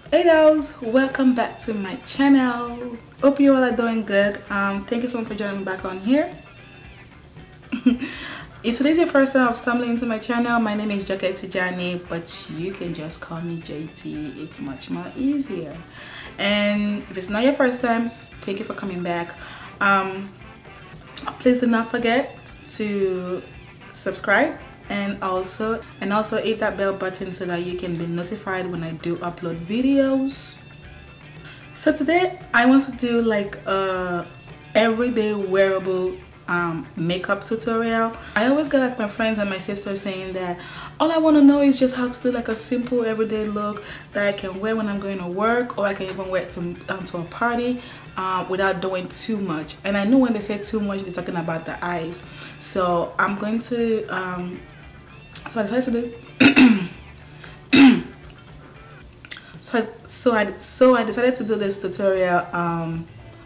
Hey guys, welcome back to my channel. Hope you all are doing good. Thank you so much for joining me back on here. If today's your first time of stumbling into my channel, my name is MakeupbyJayTee, but you can just call me JT. It's much more easier. And if it's not your first time, thank you for coming back. Please do not forget to subscribe and also hit that bell button so that you can be notified when I do upload videos. So today I want to do like a everyday wearable makeup tutorial. I always get like my friends and my sisters saying that all I want to know is just how to do like a simple everyday look that I can wear when I'm going to work, or I can even wear it to a party without doing too much. And I know when they say too much, they're talking about the eyes. So I'm going to so I decided to do so I decided to do this tutorial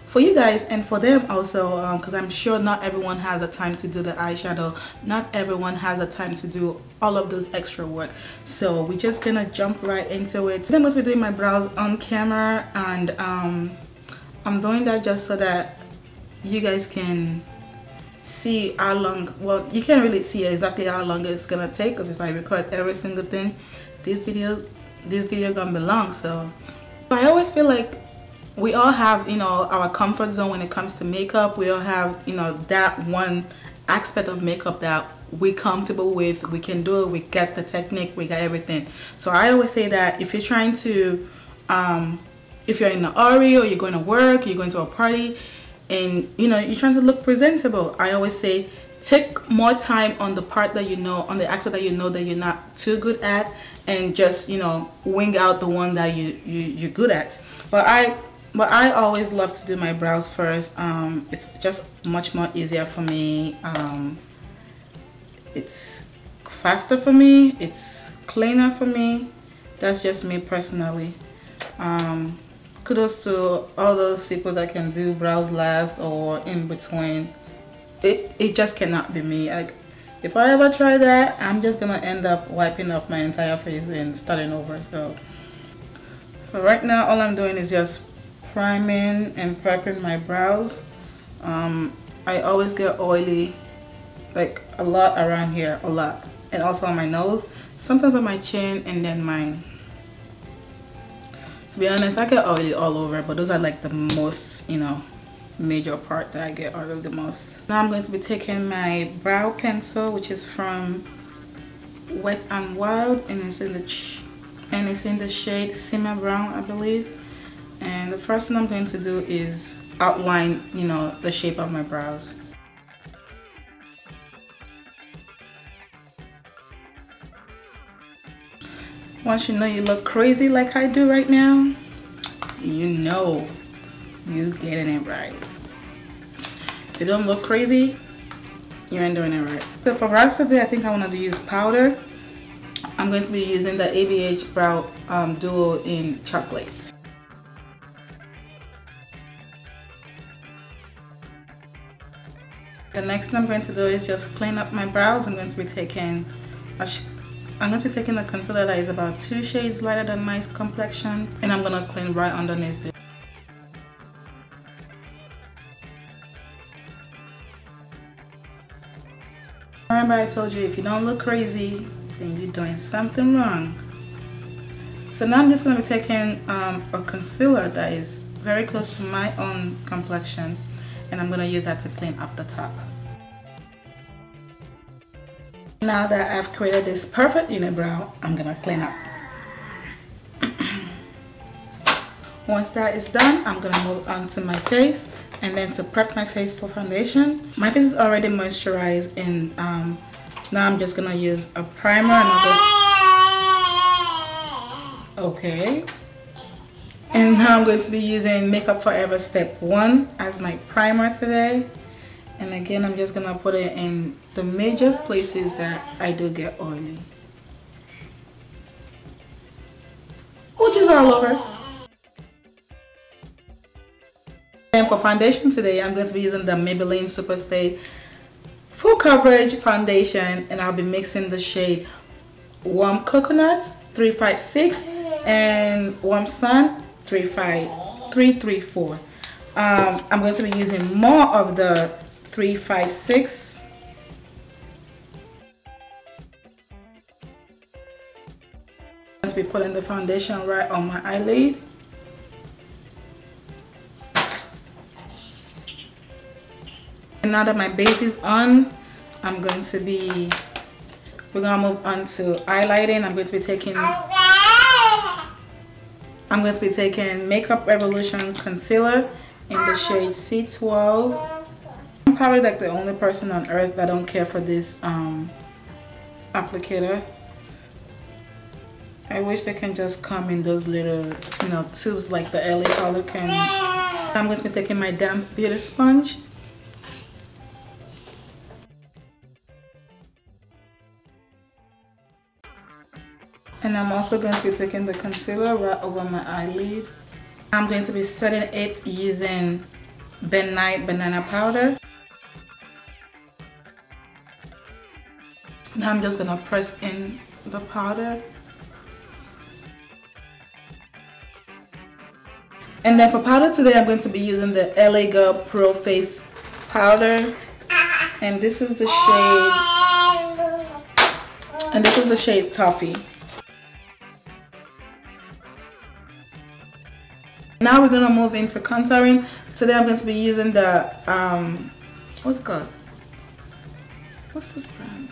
for you guys and for them also, because I'm sure not everyone has the time to do the eyeshadow. Not everyone has the time to do all of those extra work. So we're just gonna jump right into it. Today I'm going to be doing my brows on camera, and I'm doing that just so that you guys can see how long, well, you can't really see exactly how long it's gonna take, because if I record every single thing, this video gonna be long. So I always feel like we all have, you know, our comfort zone when it comes to makeup. We all have, you know, that one aspect of makeup that we're comfortable with. We can do it, we get the technique, we got everything. So I always say that if you're trying to if you're in a hurry, or you're going to work, you're going to a party, and you know you're trying to look presentable, I always say take more time on the part that you know, on the aspect that you know that you're not too good at, and just, you know, wing out the one that you're good at. But I always love to do my brows first. It's just much more easier for me. It's faster for me, it's cleaner for me. That's just me personally. Kudos to all those people that can do brows last or in between. It just cannot be me. Like, if I ever try that, I'm just gonna end up wiping off my entire face and starting over. So right now all I'm doing is just priming and prepping my brows. I always get oily, like a lot around here, a lot, and also on my nose, sometimes on my chin, and then mine. To be honest, I get oily all over, but those are like the most, you know, major part that I get oily the most. Now I'm going to be taking my brow pencil, which is from Wet n Wild, and it's in the shade Simma Brown, I believe. And the first thing I'm going to do is outline, you know, the shape of my brows. Once you know you look crazy like I do right now, you know you're getting it right. If you don't look crazy, you ain't doing it right. So for brows today, I think I want to use powder. I'm going to be using the ABH Brow Duo in Chocolate. The next thing I'm going to do is just clean up my brows. I'm going to be taking a concealer that is about 2 shades lighter than my complexion, and I'm gonna clean right underneath it. Remember, I told you if you don't look crazy, then you're doing something wrong. So now I'm just gonna be taking a concealer that is very close to my own complexion, and I'm gonna use that to clean up the top. Now that I've created this perfect unibrow, I'm gonna clean up. Once that is done, I'm gonna move on to my face, and then to prep my face for foundation. My face is already moisturized, and now I'm just gonna use a primer. Okay. And now I'm going to be using Makeup Forever Step 1 as my primer today. And again, I'm just gonna put it in the major places that I do get oily, which is all over. And for foundation today, I'm going to be using the Maybelline Superstay Full Coverage Foundation, and I'll be mixing the shade Warm Coconut 356 and Warm Sun 334. I'm going to be using more of the 356. I'm going to be putting the foundation right on my eyelid. And now that my base is on, we're going to move on to highlighting. I'm going to be taking Makeup Revolution concealer in the shade C12. I'm probably like the only person on earth that don't care for this applicator. I wish they can just come in those little, tubes like the LA Color can. I'm going to be taking my damp beauty sponge. And I'm also going to be taking the concealer right over my eyelid. I'm going to be setting it using Nye Banana Powder. Now I'm just going to press in the powder. And then for powder today, I'm going to be using the LA Girl Pro Face Powder. And this is the shade Toffee. Now we're gonna move into contouring. Today I'm going to be using the what's it called? What's this brand?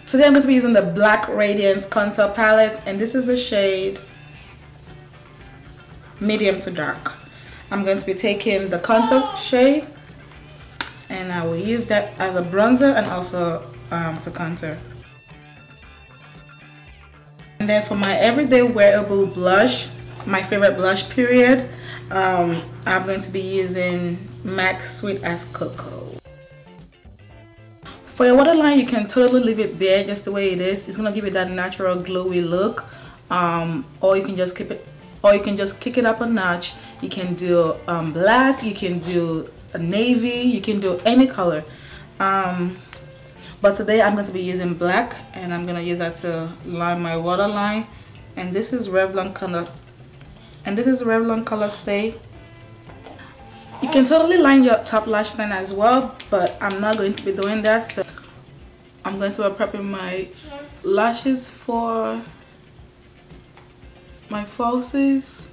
Today I'm going to be using the Black Radiance contour palette, and this is the shade medium to dark. I'm going to be taking the contour shade, and I will use that as a bronzer and also to contour. And then for my everyday wearable blush, my favorite blush period, I'm going to be using MAC Sweet as Cocoa. For your waterline, you can totally leave it bare just the way it is. It's gonna give it that natural glowy look, or you can just kick it up a notch. You can do black, you can do a navy, you can do any color. But today I'm going to be using black, and I'm gonna use that to line my waterline. And this is Revlon color. And this is Revlon Colorstay. You can totally line your top lash line as well, but I'm not going to be doing that. So I'm going to be prepping my lashes for my falsies.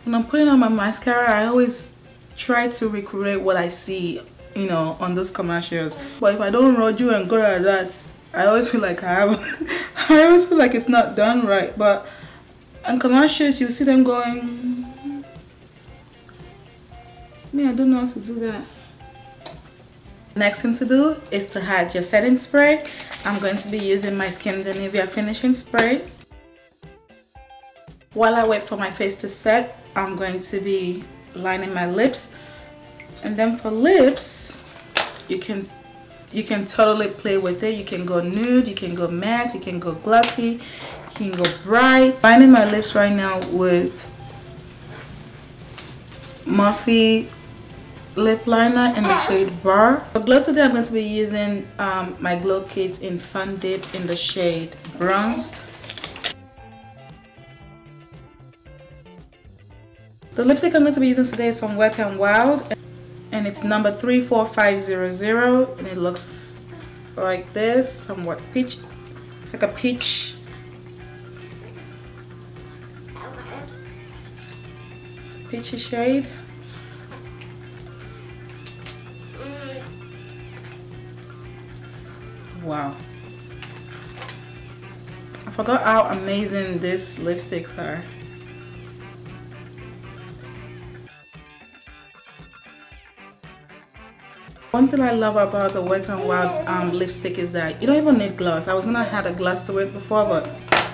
When I'm putting on my mascara, I always try to recreate what I see, on those commercials. But if I don't roll and go like that, I always feel like I always feel like it's not done right. But in commercials, you see them going, I don't know how to do that. Next thing to do is to add your setting spray. I'm going to be using my Skindinivia finishing spray. While I wait for my face to set, I'm going to be lining my lips. And then for lips, you can totally play with it. You can go nude, you can go matte, you can go glossy, you can go bright. Lining my lips right now with Morphe Lip Liner in the shade Bar. For glow today, I'm going to be using my Glowkit in Sundipped in the shade Bronzed. The lipstick I'm going to be using today is from Wet n Wild, and it's number 34500, and it looks like this, somewhat peach. It's like a peach. It's a peachy shade. Wow. I forgot how amazing these lipsticks are. One thing I love about the Wet n Wild lipstick is that you don't even need gloss. I was gonna add a gloss to it before, but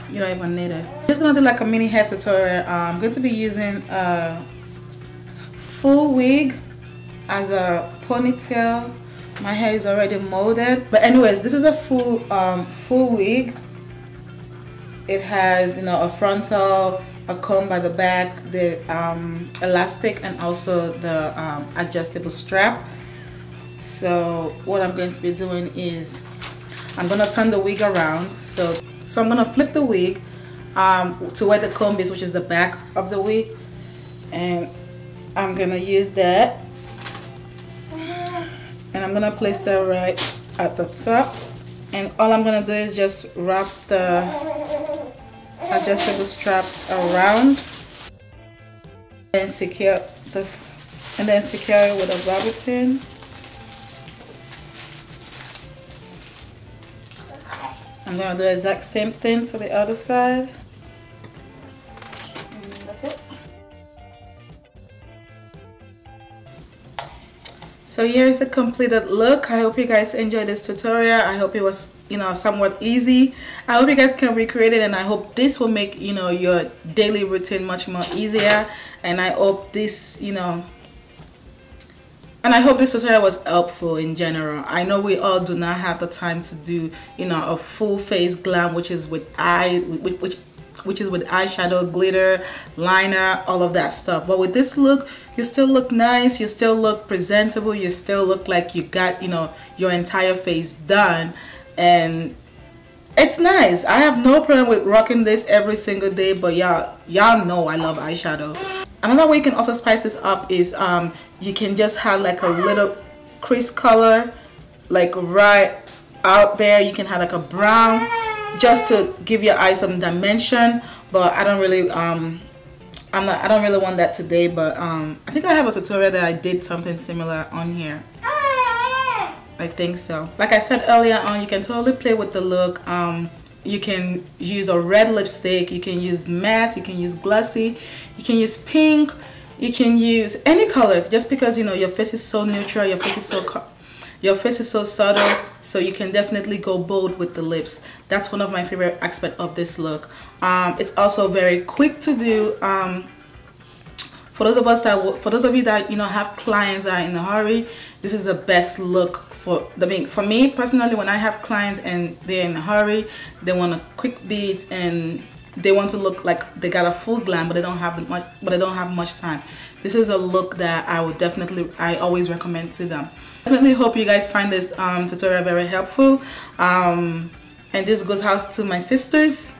you don't even need it. I'm just gonna do like a mini hair tutorial. I'm going to be using a full wig as a ponytail. My hair is already molded, but anyways, this is a full wig. It has a frontal, a comb by the back, the elastic, and also the adjustable strap. So what I'm going to be doing is I'm gonna turn the wig around. So I'm gonna flip the wig to where the comb is, which is the back of the wig, and I'm gonna use that, and I'm gonna place that right at the top, and all I'm gonna do is just wrap the adjustable straps around and secure it with a bobby pin. I'm gonna do the exact same thing to the other side. And that's it. So here's the completed look. I hope you guys enjoyed this tutorial. I hope it was, you know, somewhat easy. I hope you guys can recreate it, and I hope this will make, you know, your daily routine much more easier. And I hope this, you know, and I hope this tutorial was helpful in general. I know we all do not have the time to do, you know, a full face glam, which is with eyeshadow, glitter, liner, all of that stuff. But with this look, you still look nice, you still look presentable, you still look like you got, you know, your entire face done, and it's nice. I have no problem with rocking this every single day, but y'all know I love eyeshadow. Another way you can also spice this up is you can just have like a little crease color, like right out there. You can have like a brown, just to give your eyes some dimension. But I don't really I don't really want that today. But I think I have a tutorial that I did something similar on here. I think so. Like I said earlier on, you can totally play with the look. You can use a red lipstick, you can use matte, you can use glossy, you can use pink, you can use any color, just because, you know, your face is so neutral, your face is so subtle, so you can definitely go bold with the lips. That's one of my favorite aspects of this look. It's also very quick to do. For those of you that, you know, have clients that are in a hurry, this is the best look for me personally. When I have clients and they're in a hurry, they want a quick beat and they want to look like they got a full glam, but they don't have much time. This is a look that I always recommend to them. Definitely hope you guys find this tutorial very helpful. And this goes out to my sisters.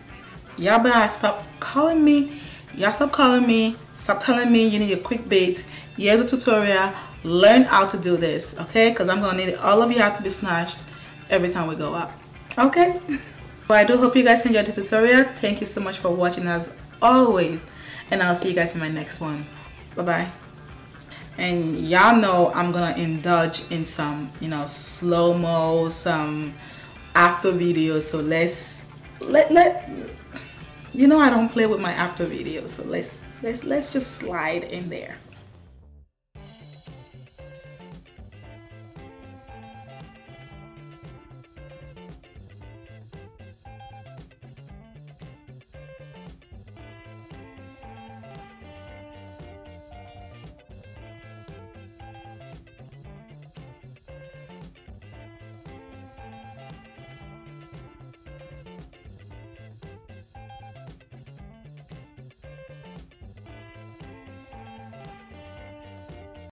Y'all better stop calling me. Stop calling me. Stop telling me you need a quick bait. Here's a tutorial. Learn how to do this, okay? Because I'm gonna need all of you to be snatched every time we go up, okay? Well, I do hope you guys enjoyed the tutorial. Thank you so much for watching as always, and I'll see you guys in my next one. Bye bye. And y'all know I'm gonna indulge in some, you know, slow-mo, some after videos. So you know I don't play with my after videos, so let's just slide in there.